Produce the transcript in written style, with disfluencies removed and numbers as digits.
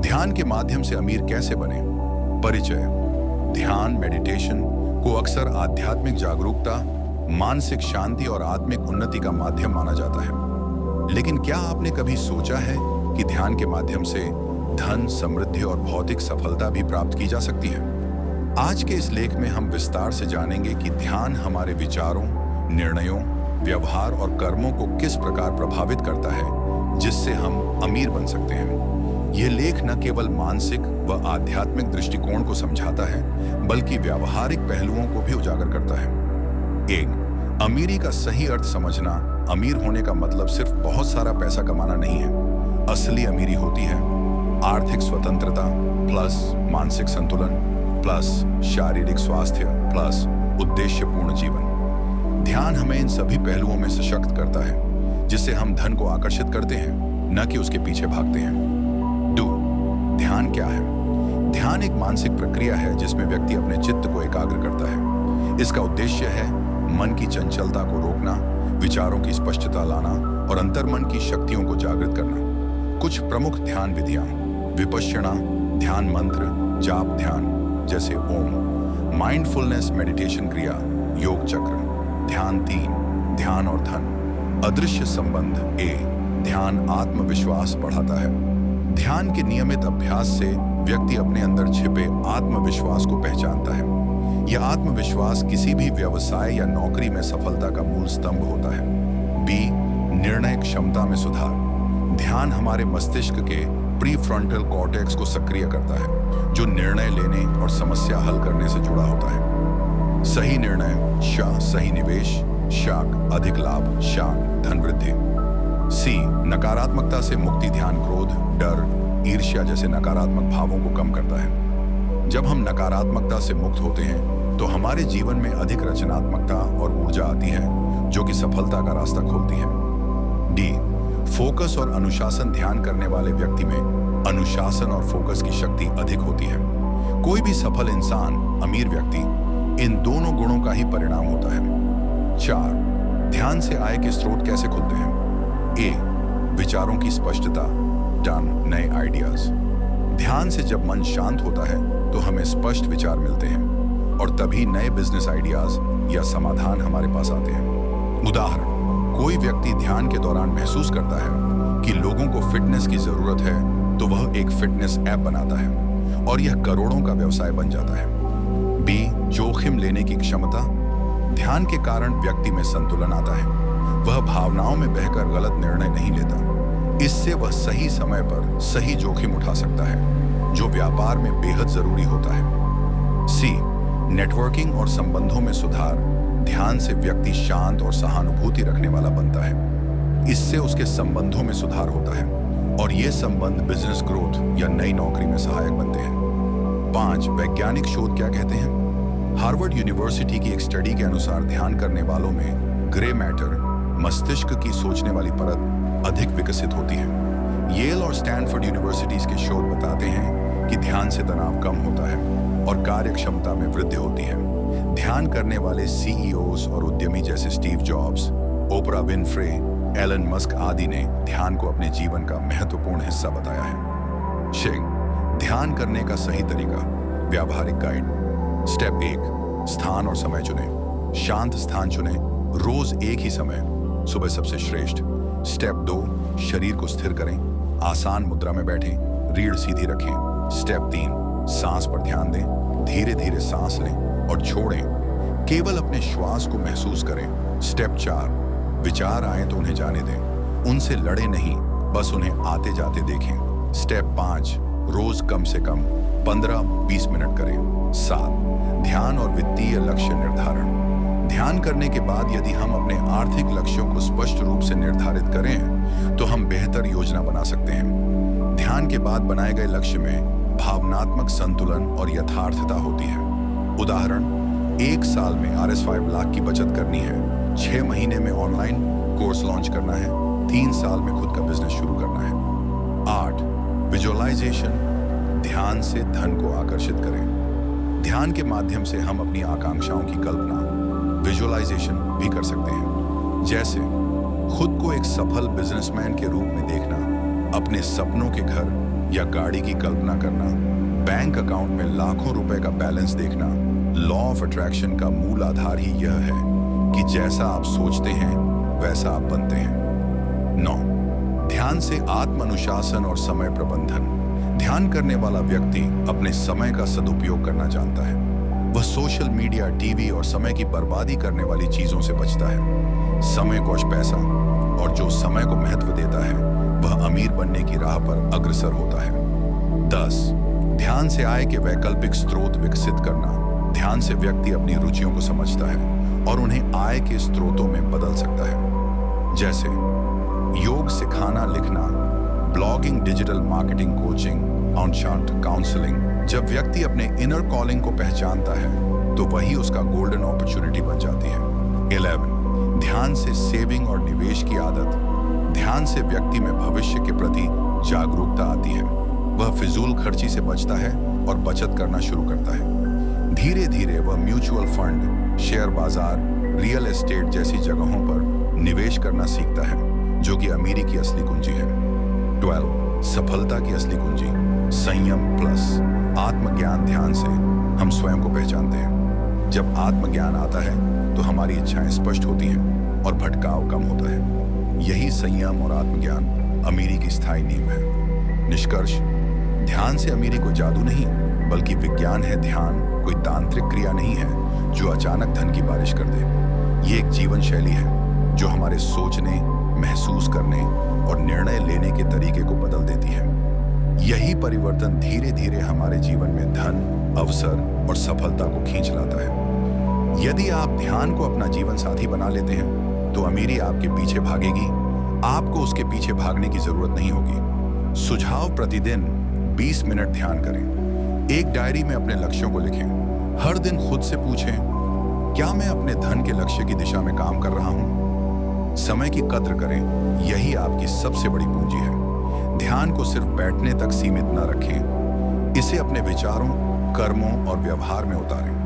ध्यान के माध्यम से अमीर कैसे बने? परिचय। ध्यान मेडिटेशन को अक्सर आध्यात्मिक जागरूकता, मानसिक शांति और आत्मिक उन्नति का माध्यम माना जाता है। लेकिन क्या आपने कभी सोचा है कि ध्यान के माध्यम से धन, समृद्धि और भौतिक सफलता भी प्राप्त की जा सकती है? आज के इस लेख में हम विस्तार से जानेंगे कि ध्यान हमारे विचारों, निर्णयों, व्यवहार और कर्मों को किस प्रकार प्रभावित करता है, जिससे हम अमीर बन सकते हैं। यह लेख न केवल मानसिक व आध्यात्मिक दृष्टिकोण को समझाता है, बल्कि व्यावहारिक पहलुओं को भी उजागर करता है। 1. अमीरी का सही अर्थ समझना। अमीर होने का मतलब सिर्फ बहुत सारा पैसा कमाना नहीं है। असली अमीरी होती है आर्थिक स्वतंत्रता प्लस मानसिक संतुलन प्लस शारीरिक स्वास्थ्य प्लस उद्देश्यपूर्ण जीवन। ध्यान हमें इन सभी पहलुओं में सशक्त करता है, जिससे हम धन को आकर्षित करते हैं, न कि उसके पीछे भागते हैं। 2. ध्यान क्या है? ध्यान एक मानसिक प्रक्रिया है जिसमें व्यक्ति अपने चित्त को एकाग्र करता है। इसका उद्देश्य है मन की चंचलता को रोकना, विचारों की स्पष्टता लाना और अंतर्मन की शक्तियों को जागृत करना। कुछ प्रमुख ध्यान विधियां: विपश्यना ध्यान मंत्र, जाप ध्यान जैसे ओम, माइंडफुलनेस मेडिटेशन क्रिया, योग चक्र। ध्यान 3, ध्यान और धन। अदृश्य संबंध। ए, ध्यान आत्मविश्वास बढ़ाता है। ध्यान के नियमित अभ्यास से व्यक्ति अपने अंदर छिपे आत्मविश्वास को पहचानता है। यह आत्मविश्वास किसी भी व्यवसाय या नौकरी में सफलता का मूल स्तंभ होता है। बी, निर्णय क्षमता में सुधार। ध्यान हमारे मस्तिष्क के प्रीफ्रंटल कॉर्टेक्स को सक्रिय करता है, जो निर्णय लेने और समस्या हल करने से जुड़ा होता है। सही निर्णय, श सही निवेश, शाक अधिक लाभ, शाक धन वृद्धि। सी, नकारात्मकता से मुक्ति। ध्यान क्रोध, डर, ईर्ष्या जैसे नकारात्मक भावों को कम करता है। जब हम नकारात्मकता से मुक्त होते हैं तो हमारे जीवन में अधिक रचनात्मकता और ऊर्जा आती है, जो कि सफलता का रास्ता खोलती है। डी, फोकस और अनुशासन। ध्यान करने वाले व्यक्ति में अनुशासन और फोकस की शक्ति अधिक होती है। कोई भी सफल इंसान, अमीर व्यक्ति, इन दोनों गुणों का ही परिणाम होता है। 4, ध्यान से आय के स्रोत कैसे खुलते हैं? ए, विचारों की स्पष्टता, डन नए आइडियाज। ध्यान से जब मन शांत होता है तो हमें स्पष्ट विचार मिलते हैं और तभी नए बिजनेस आइडियाज या समाधान हमारे पास आते हैं। उदाहरण, कोई व्यक्ति ध्यान के दौरान महसूस करता है कि लोगों को फिटनेस की जरूरत है तो वह एक फिटनेस ऐप बनाता है और यह करोड़ों का व्यवसाय बन जाता है। बी, जोखिम लेने की क्षमता। ध्यान के कारण व्यक्ति में संतुलन आता है। वह भावनाओं में बहकर गलत निर्णय नहीं लेता। इससे वह सही समय पर सही जोखिम उठा सकता है, जो व्यापार में बेहद जरूरी होता है। सी, नेटवर्किंग और संबंधों में सुधार। ध्यान से व्यक्ति शांत और सहानुभूति रखने वाला बनता है। इससे उसके संबंधों में सुधार होता है और ये संबंध बिजनेस ग्रोथ या नई नौकरी में सहायक बनते हैं। 5, वैज्ञानिक शोध क्या कहते हैं? हार्वर्ड यूनिवर्सिटी की एक स्टडी के अनुसार ध्यान करने वालों में ग्रे मैटर, मस्तिष्क की सोचने वाली परत अधिक विकसित होती है। येल और स्टैनफोर्ड यूनिवर्सिटीज के शोध बताते हैं कि ध्यान से तनाव कम होता है और कार्य क्षमता में वृद्धि होती है। ध्यान करने वाले सीईओज और उद्यमी जैसे Steve Jobs, Oprah Winfrey, Elon Musk आदि ने ध्यान को अपने जीवन का महत्वपूर्ण हिस्सा बताया है। 6, ध्यान करने का सही तरीका, व्यावहारिक गाइड। स्टेप 1, स्थान और समय चुनें। शांत स्थान चुनें, रोज एक ही समय, सुबह सबसे श्रेष्ठ। स्टेप 2, शरीर को स्थिर करें, आसान मुद्रा में बैठें, रीढ़ सीधी रखें। स्टेप 3, सांस पर ध्यान दें, धीरे धीरे सांस लें और छोड़ें, केवल अपने श्वास को महसूस करें। स्टेप 4, विचार आए तो उन्हें जाने दें, उनसे लड़े नहीं, बस उन्हें आते जाते देखें। स्टेप 5, रोज कम से कम 15-20 मिनट करें। 7, ध्यान और वित्तीय लक्ष्य निर्धारण। ध्यान करने के बाद यदि हम अपने आर्थिक लक्ष्यों को स्पष्ट रूप से निर्धारित करें तो हम बेहतर योजना बना सकते हैं। ध्यान के बाद बनाए गए लक्ष्य में भावनात्मक संतुलन और यथार्थता होती है। उदाहरण, 1 साल में RS5 लाख की बचत करनी है, 6 महीने में ऑनलाइन कोर्स लॉन्च करना है, 3 साल में खुद का बिजनेस शुरू करना है। 8, विजुअलाइजेशन। ध्यान से धन को आकर्षित करें। ध्यान के माध्यम से हम अपनी आकांक्षाओं की कल्पना, विजुअलाइजेशन भी कर सकते हैं। जैसे खुद को एक सफल बिजनेसमैन के रूप में देखना, अपने सपनों के घर या गाड़ी की कल्पना करना, बैंक अकाउंट में लाखों रुपए का बैलेंस देखना, लॉ ऑफ अट्रैक्शन का मूल आधार ही यह है कि जैसा आप सोचते हैं वैसा आप बनते हैं। 9, ध्यान से आत्म अनुशासन और समय प्रबंधन। ध्यान करने वाला व्यक्ति अपने समय का सदुपयोग करना जानता है। वह सोशल मीडिया, टीवी और समय की बर्बादी करने वाली चीजों से बचता है। समय कोश पैसा, और जो समय को महत्व देता है वह अमीर बनने की राह पर अग्रसर होता है। 10, ध्यान से आय के वैकल्पिक स्रोत विकसित करना। ध्यान से व्यक्ति अपनी रुचियों को समझता है और उन्हें आय के स्रोतों में बदल सकता है, जैसे योग सिखाना, लिखना, ब्लॉगिंग, डिजिटल मार्केटिंग, कोचिंग, ऑनशांट काउंसलिंग। जब व्यक्ति अपने इनर कॉलिंग को पहचानता है तो वही उसका गोल्डन अपॉर्चुनिटी बन जाती है। 11, ध्यान से सेविंग और निवेश की आदत। ध्यान से व्यक्ति में भविष्य के प्रति जागरूकता आती है। वह फिजूल खर्ची से बचता है और बचत करना शुरू करता है। धीरे धीरे वह म्यूचुअल फंड, शेयर बाजार, रियल एस्टेट जैसी जगहों पर निवेश करना सीखता है, जो कि अमीरी की असली कुंजी है। 12, सफलता की असली कुंजी, संयम प्लस आत्मज्ञान। ध्यान से हम स्वयं को पहचानते हैं। जब आत्मज्ञान आता है तो हमारी इच्छाएं स्पष्ट होती हैं और भटकाव कम होता है। यही संयम और आत्मज्ञान अमीरी की स्थायी नींव है। निष्कर्ष, ध्यान से अमीरी को जादू नहीं बल्कि विज्ञान है। ध्यान कोई तांत्रिक क्रिया नहीं है जो अचानक धन की बारिश कर दे। ये एक जीवन शैली है जो हमारे सोचने, महसूस करने और निर्णय लेने के तरीके को बदल देती है। यही परिवर्तन धीरे धीरे हमारे जीवन में धन, अवसर और सफलता को खींच लाता है। यदि आप ध्यान को अपना जीवन साथी बना लेते हैं तो अमीरी आपके पीछे भागेगी, आपको उसके पीछे भागने की जरूरत नहीं होगी। सुझाव: प्रतिदिन 20 मिनट ध्यान करें। एक डायरी में अपने लक्ष्यों को लिखें। हर दिन खुद से पूछें, क्या मैं अपने धन के लक्ष्य की दिशा में काम कर रहा हूं? समय की कद्र करें, यही आपकी सबसे बड़ी पूंजी है। ध्यान को सिर्फ बैठने तक सीमित न रखें, इसे अपने विचारों, कर्मों और व्यवहार में उतारें।